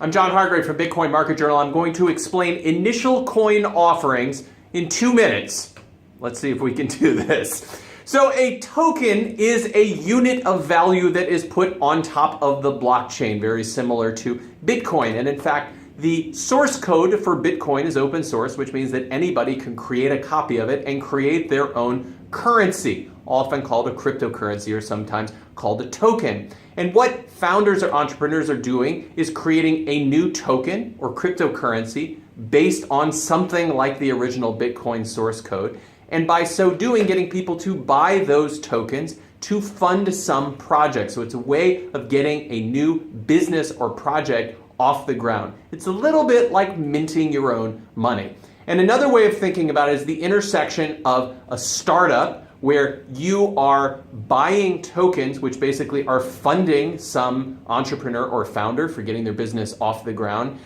I'm John Hargrave from Bitcoin Market Journal. I'm going to explain initial coin offerings in 2 minutes. Let's see if we can do this. So a token is a unit of value that is put on top of the blockchain, very similar to Bitcoin. And in fact, the source code for Bitcoin is open source, which means that anybody can create a copy of it and create their own currency, often called a cryptocurrency or sometimes called a token. And what founders or entrepreneurs are doing is creating a new token or cryptocurrency based on something like the original Bitcoin source code. And by so doing, getting people to buy those tokens to fund some project. So it's a way of getting a new business or project off the ground. It's a little bit like minting your own money. And another way of thinking about it is the intersection of a startup where you are buying tokens, which basically are funding some entrepreneur or founder for getting their business off the ground.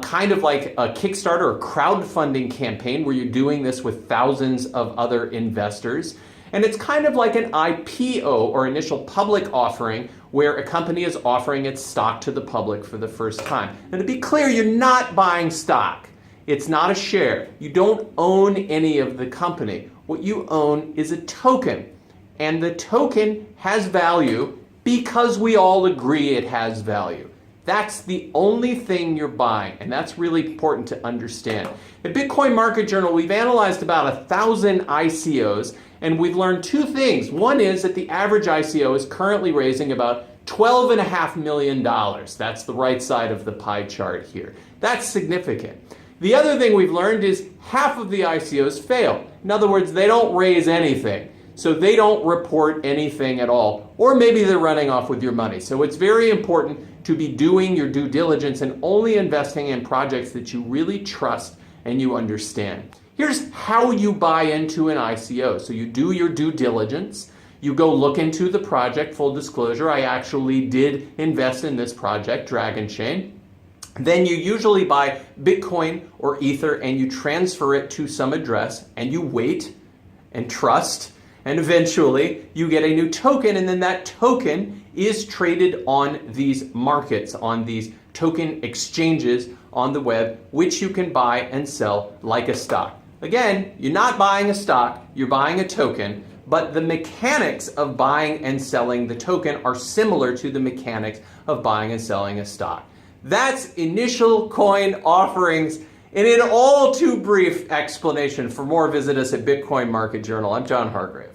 Kind of like a Kickstarter or crowdfunding campaign where you're doing this with thousands of other investors. And it's kind of like an IPO or initial public offering where a company is offering its stock to the public for the first time. And to be clear, you're not buying stock. It's not a share. You don't own any of the company. What you own is a token. And the token has value because we all agree it has value. That's the only thing you're buying, and that's really important to understand. At Bitcoin Market Journal, we've analyzed about 1,000 ICOs, and we've learned two things. One is that the average ICO is currently raising about $12.5 million. That's the right side of the pie chart here. That's significant. The other thing we've learned is half of the ICOs fail. In other words, they don't raise anything. So they don't report anything at all. Or maybe they're running off with your money. So it's very important to be doing your due diligence and only investing in projects that you really trust and you understand. Here's how you buy into an ICO. So you do your due diligence. You go look into the project. Full disclosure, I actually did invest in this project, Dragon Chain. Then you usually buy Bitcoin or Ether and you transfer it to some address and you wait and trust. And eventually you get a new token, and then that token is traded on these markets, on these token exchanges on the web, which you can buy and sell like a stock. Again, you're not buying a stock, you're buying a token, but the mechanics of buying and selling the token are similar to the mechanics of buying and selling a stock. That's initial coin offerings in an all too brief explanation. For more, visit us at Bitcoin Market Journal. I'm John Hargrave.